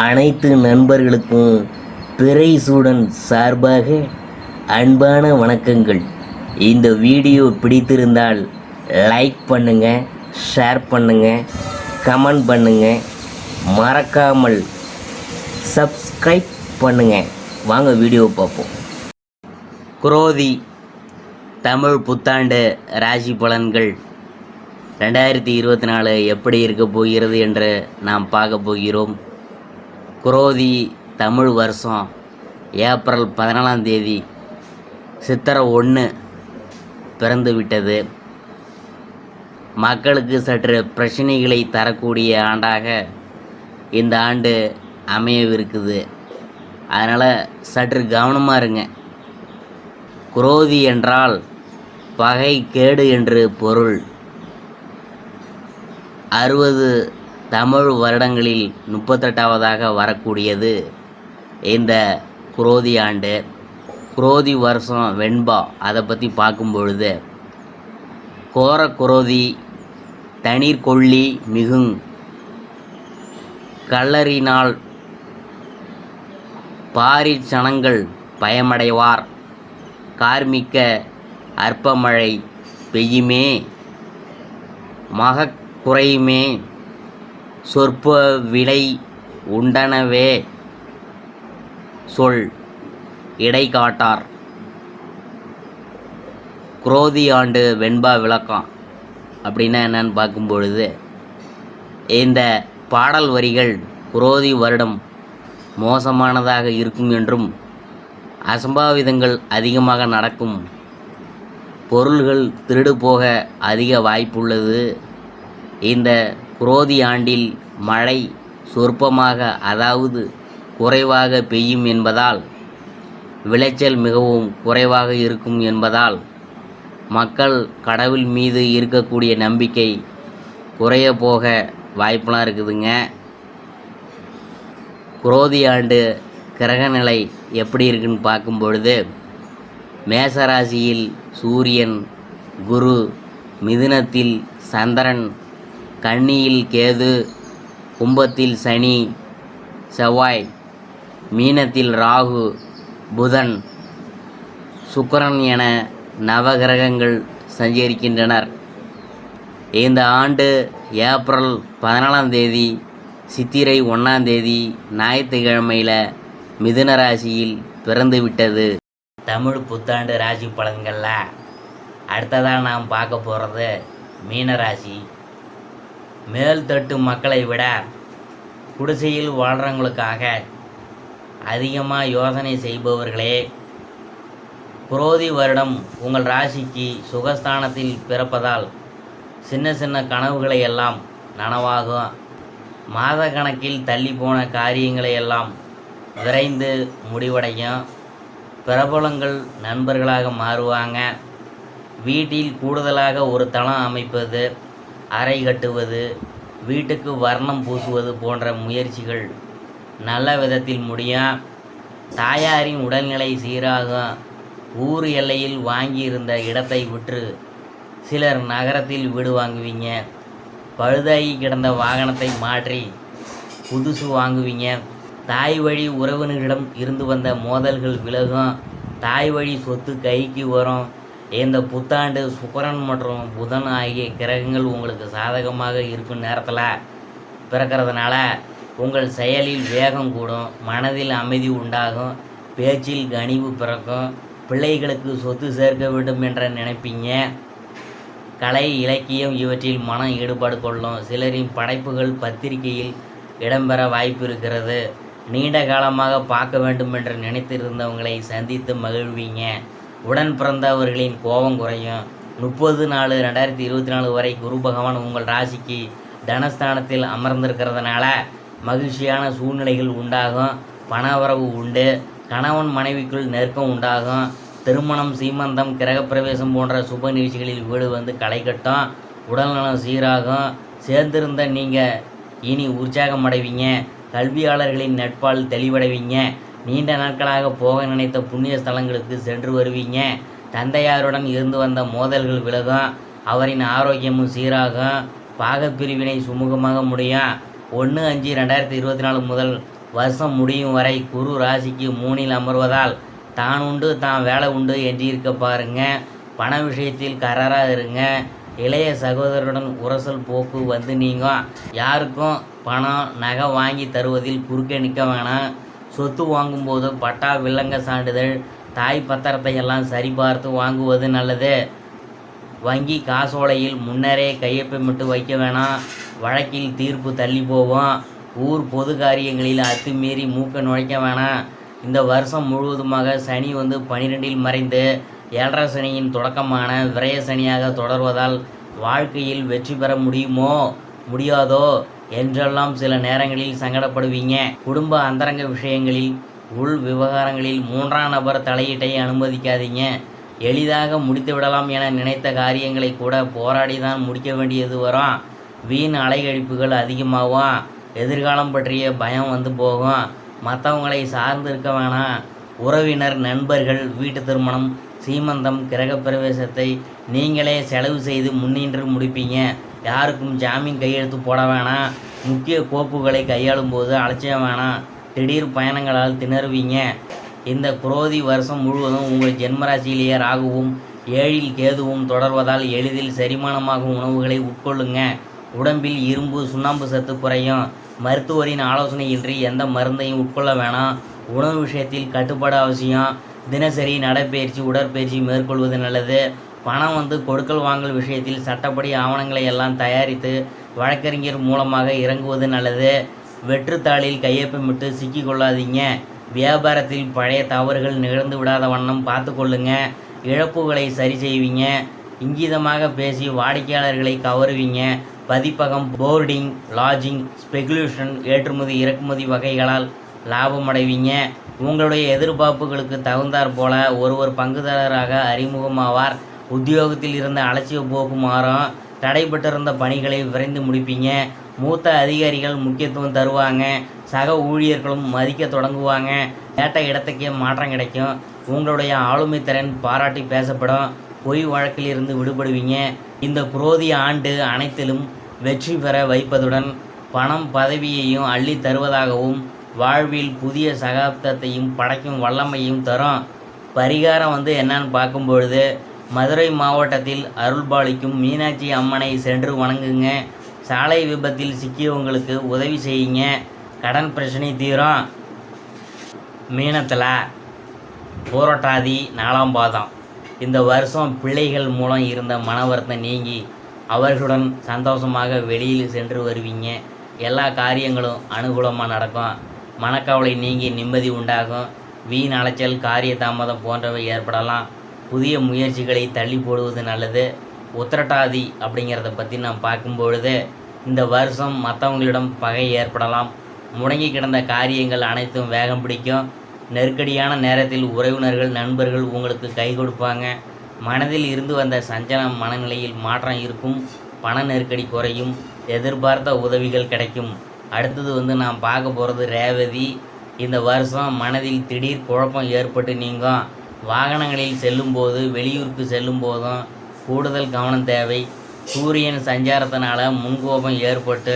அனைத்து நண்பர்களுக்கும் பிறைசூடன் சார்பாக அன்பான வணக்கங்கள். இந்த வீடியோ பிடித்திருந்தால் லைக் பண்ணுங்கள், ஷேர் பண்ணுங்கள், கமெண்ட் பண்ணுங்கள், மறக்காமல் சப்ஸ்கிரைப் பண்ணுங்கள். வாங்க வீடியோ பார்ப்போம். குரோதி தமிழ் புத்தாண்டு ராசி பலன்கள் 2024 எப்படி இருக்க போகிறது என்று நாம் பார்க்க போகிறோம். குரோதி தமிழ் வருஷம் ஏப்ரல் 14ஆம் தேதி சித்திரை 1 பிறந்து விட்டது. மக்களுக்கு சற்று பிரச்சனைகளை தரக்கூடிய ஆண்டாக இந்த ஆண்டு அமையவிருக்குது. அதனால் சற்று கவனமாக இருங்க. குரோதி என்றால் பகை, கேடு என்று பொருள். 60 தமிழ் வருடங்களில் 38வதாக வரக்கூடியது இந்த குரோதி ஆண்டு. குரோதி வருஷம் வெண்பா. அதை பற்றி பார்க்கும் பொழுது கோர குரோதி தண்ணீர் கொள்ளி மிகுங் கல்லறினால் பாரிச்சனங்கள் பயமடைவார். கார்மிக்க அற்பமழை பெய்யுமே, மகக் குறையுமே, சொற்ப விலை உண்டனவே சொல் இடை காட்டார். குரோதி ஆண்டு வெண்பா விளக்கம் அப்படின்னா என்னன்னு பார்க்கும் பொழுது, இந்த பாடல் வரிகள் குரோதி வருடம் மோசமானதாக இருக்கும் என்றும், அசம்பாவிதங்கள் அதிகமாக நடக்கும், பொருள்கள் திருடு போக அதிக வாய்ப்புள்ளது, இந்த குரோதி ஆண்டில் மழை சொற்பமாக அதாவது குறைவாக பெய்யும் என்பதால் விளைச்சல் மிகவும் குறைவாக இருக்கும் என்பதால் மக்கள் கடவுள் மீது இருக்கக்கூடிய நம்பிக்கை குறைய போக வாய்ப்பெலாம் இருக்குதுங்க. குரோதி ஆண்டு கிரகநிலை எப்படி இருக்குன்னு பார்க்கும் பொழுது, மேசராசியில் சூரியன், குரு, மிதுனத்தில் சந்திரன், கன்னியில் கேது, கும்பத்தில் சனி, செவ்வாய், மீனத்தில் ராகு, புதன், சுக்கிரன் என நவகிரகங்கள் சஞ்சரிக்கின்றனர். இந்த ஆண்டு ஏப்ரல் 14ஆம் தேதி சித்திரை 1ஆம் தேதி ஞாயிற்றுக்கிழமையில் மிதுன ராசியில் பிறந்து விட்டது. தமிழ் புத்தாண்டு ராசி பலன்களில் அடுத்ததாக நாம் பார்க்க போகிறது மீனராசி. மேல்தட்டு மக்களை விட குடிசையில் வாழ்கிறவங்களுக்காக அதிகமாக யோசனை செய்பவர்களே. குரோதி வருடம் உங்கள் ராசிக்கு சுகஸ்தானத்தில் பிறப்பதால் சின்ன சின்ன கனவுகளை எல்லாம் நனவாகும். மாத கணக்கில் தள்ளி போன காரியங்களை எல்லாம் விரைந்து முடிவடையும். பிரபலங்கள் நண்பர்களாக மாறுவாங்க. வீட்டில் கூடுதலாக ஒரு தளம் அமைப்பது, அறை கட்டுவது, வீட்டுக்கு வர்ணம் பூசுவது போன்ற முயற்சிகள் நல்ல விதத்தில் முடியும். தாயாரின் உடல்நிலை சீராகும். ஊர் எல்லையில் வாங்கியிருந்த இடத்தை விற்று சிலர் நகரத்தில் வீடு வாங்குவீங்க. பழுதாகி கிடந்த வாகனத்தை மாற்றி புதுசு வாங்குவீங்க. தாய் வழி உறவினர்களிடம் இருந்து வந்த மோதல்கள் விலகும். தாய் வழி சொத்து கைக்கு வரும். இந்த புத்தாண்டு சுக்கிரன் மற்றும் புதன் ஆகிய கிரகங்கள் உங்களுக்கு சாதகமாக இருக்கும் நேரத்தில் பிறக்கிறதுனால உங்கள் செயலில் வேகம் கூடும், மனதில் அமைதி உண்டாகும், பேச்சில் கனிவு பிறக்கும், பிள்ளைகளுக்கு சொத்து சேர்க்க வேண்டும் என்ற நினைப்பீங்க. கலை, இலக்கியம் இவற்றில் மனம் ஈடுபாடு கொள்ளும். சிலரின் படைப்புகள் பத்திரிகையில் இடம்பெற வாய்ப்பு இருக்கிறது. நீண்ட காலமாக பார்க்க வேண்டும் என்று நினைத்திருந்தவங்களை சந்தித்து மகிழ்வீங்க. உடன் பிறந்தவர்களின் கோபம் குறையும். 30/4/2024 வரை குரு பகவான் உங்கள் ராசிக்கு தனஸ்தானத்தில் அமர்ந்திருக்கிறதுனால மகிழ்ச்சியான சூழ்நிலைகள் உண்டாகும். பணவரவு உண்டு. கணவன் மனைவிக்குள் நெருக்கம் உண்டாகும். திருமணம், சீமந்தம், கிரகப்பிரவேசம் போன்ற சுப நிகழ்ச்சிகளில் வீடு வந்து களை கட்டும். உடல்நலம் சீராகும். சேர்ந்திருந்த நீங்கள் இனி உற்சாகம் அடைவீங்க. கல்வியாளர்களின் நட்பால் தெளிவடைவீங்க. நீண்ட நாட்களாக போக நினைத்த புண்ணிய ஸ்தலங்களுக்கு சென்று வருவீங்க. தந்தையாருடன் இருந்து வந்த மோதல்கள் விலகும். அவரின் ஆரோக்கியமும் சீராகும். பாகப்பிரிவினை சுமூகமாக முடியும். 1/5/2024 முதல் வருஷம் முடியும் வரை குரு ராசிக்கு 3ல் அமர்வதால் தான் உண்டு தான் வேலை உண்டு என்று இருக்க பாருங்க. பண விஷயத்தில் கராராக இருங்க. இளைய சகோதரருடன் உரசல் போக்கு வந்து நீங்கள் யாருக்கும் பணம் நகை வாங்கி தருவதில் குறுக்கே நிற்க வேணாம். சொத்து வாங்கும்போது பட்டா வில்லங்க சான்றிதழ் தாய் பத்திரத்தை எல்லாம் சரிபார்த்து வாங்குவது நல்லது. வங்கி காசோலையில் முன்னரே கையொப்பமிட்டு வைக்க வேணாம். வழக்கில் தீர்ப்பு தள்ளி போவோம். ஊர் பொது காரியங்களில் அத்துமீறி மூக்க நுழைக்க வேணாம். இந்த வருஷம் முழுவதுமாக சனி வந்து 12ல் மறைந்து 7.5 சனியின் தொடக்கமான விரய சனியாக தொடர்வதால் வாழ்க்கையில் வெற்றி பெற முடியுமோ முடியாதோ என்றெல்லாம் சில நேரங்களில் சங்கடப்படுவீங்க. குடும்ப அந்தரங்க விஷயங்களில் உள் விவகாரங்களில் 3ஆம் நபர் தலையீட்டை அனுமதிக்காதீங்க. எளிதாக முடித்து விடலாம் என நினைத்த காரியங்களை கூட போராடி தான் முடிக்க வேண்டியது வரும். வீண் அலைகழிப்புகள் அதிகமாகும். எதிர்காலம் பற்றிய பயம் வந்து போகும். மற்றவங்களை சார்ந்து இருக்க வேணாம். உறவினர் நண்பர்கள் வீட்டு திருமணம் சீமந்தம் கிரகப்பிரவேசத்தை நீங்களே செலவு செய்து முன்னின்று முடிப்பீங்க. யாருக்கும் ஜாமீன் கையெழுத்து போட வேணாம். முக்கிய கோப்புகளை கையாளும் போது அலட்சியம் வேணாம். திடீர் பயணங்களால் திணறுவீங்க. இந்த குரோதி வருஷம் முழுவதும் உங்கள் ஜென்மராசியிலேயே ராகுவும் 7ல் கேதுவும் தொடர்வதால் எளிதில் செரிமானமாகும் உணவுகளை உட்கொள்ளுங்க. உடம்பில் இரும்பு சுண்ணாம்பு சத்து குறையும். மருத்துவரின் ஆலோசனையின்றி எந்த மருந்தையும் உட்கொள்ள வேணாம். உணவு விஷயத்தில் கட்டுப்பாடு அவசியம். தினசரி நடைப்பயிற்சி உடற்பயிற்சி மேற்கொள்வது நல்லது. பணம் வந்து கொடுக்கல் வாங்கல் விஷயத்தில் சட்டப்படி ஆவணங்களை எல்லாம் தயாரித்து வழக்கறிஞர் மூலமாக இறங்குவது நல்லது. வெற்றுத்தாளில் கையொப்பமிட்டு சிக்கி கொள்ளாதீங்க. வியாபாரத்தில் பழைய தவறுகள் நிகழ்ந்து விடாத வண்ணம் பார்த்து கொள்ளுங்க. இழப்புகளை சரி செய்வீங்க. இங்கிதமாக பேசி வாடிக்கையாளர்களை கவருவீங்க. பதிப்பகம் போர்டிங் லாட்ஜிங் ஸ்பெகுலேஷன் ஏற்றுமதி இறக்குமதி வகைகளால் லாபம் அடைவீங்க. உங்களுடைய எதிர்பார்ப்புகளுக்கு தகுந்தாற் போல ஒருவர் பங்குதாரராக அறிமுகமாவார். உத்தியோகத்தில் இருந்த அலட்சிய போக்கு மாறும். தடைபட்டிருந்த பணிகளை விரைந்து முடிப்பீங்க. மூத்த அதிகாரிகள் முக்கியத்துவம் தருவாங்க. சக ஊழியர்களும் மதிக்க தொடங்குவாங்க. கேட்ட இடத்துக்கே மாற்றம் கிடைக்கும். உங்களுடைய ஆளுமை திறன் பாராட்டி பேசப்படும். பொய் வழக்கில் இருந்து விடுபடுவீங்க. இந்த குரோதி ஆண்டு அனைத்திலும் வெற்றி பெற வைப்பதுடன் பணம் பதவியையும் அள்ளி தருவதாகவும் வாழ்வில் புதிய சகாப்தத்தையும் படைக்கும் வல்லமையும் தரும். பரிகாரம் வந்து என்னன்னு பார்க்கும்பொழுது மதுரை மாவட்டத்தில் அருள்பாலிக்கும் மீனாட்சி அம்மனை சென்று வணங்குங்க. சாலை விபத்தில் சிக்கியவங்களுக்கு உதவி செய்யுங்க. கடன் பிரச்சனை தீரும். மீனத்தில் போராட்டாதி 4ஆம் பாதம். இந்த வருஷம் பிள்ளைகள் மூலம் இருந்த மன வருத்தம் நீங்கி அவர்களுடன் சந்தோஷமாக வெளியில் சென்று வருவீங்க. எல்லா காரியங்களும் அனுகூலமாக நடக்கும். மனக்கவலை நீங்கி நிம்மதி உண்டாகும். வீண் அலைச்சல் காரிய தாமதம் போன்றவை ஏற்படலாம். புதிய முயற்சிகளை தள்ளி போடுவது நல்லது. உத்திரட்டாதி அப்படிங்கிறத பற்றி நாம் பார்க்கும்பொழுது இந்த வருஷம் மற்றவங்களிடம் பகை ஏற்படலாம். முடங்கி கிடந்த காரியங்கள் அனைத்தும் வேகம் பிடிக்கும். நெருக்கடியான நேரத்தில் உறவினர்கள் நண்பர்கள் உங்களுக்கு கை கொடுப்பாங்க. மனதில் இருந்து வந்த சஞ்சல மனநிலையில் மாற்றம் இருக்கும். பண நெருக்கடி குறையும். எதிர்பார்த்த உதவிகள் கிடைக்கும். அடுத்தது வந்து நாம் பார்க்க போகிறது ரேவதி. இந்த வருஷம் மனதில் திடீர் குழப்பம் ஏற்பட்டு நீங்கும். வாகனங்களில் செல்லும்போது வெளியூருக்கு செல்லும் போதும் கூடுதல் கவனம் தேவை. சூரியன் சஞ்சாரத்தினால முன்கோபம் ஏற்பட்டு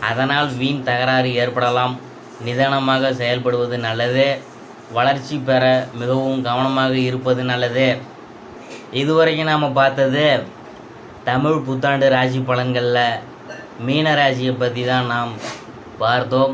அதனால் வீண் தகராறு ஏற்படலாம். நிதானமாக செயல்படுவது நல்லது. வளர்ச்சி பெற மிகவும் கவனமாக இருப்பது நல்லது. இதுவரைக்கும் நாம் பார்த்தது தமிழ் புத்தாண்டு ராசி பலன்களில் மீன ராசியை பற்றி தான் நாம் பார்த்தோம்.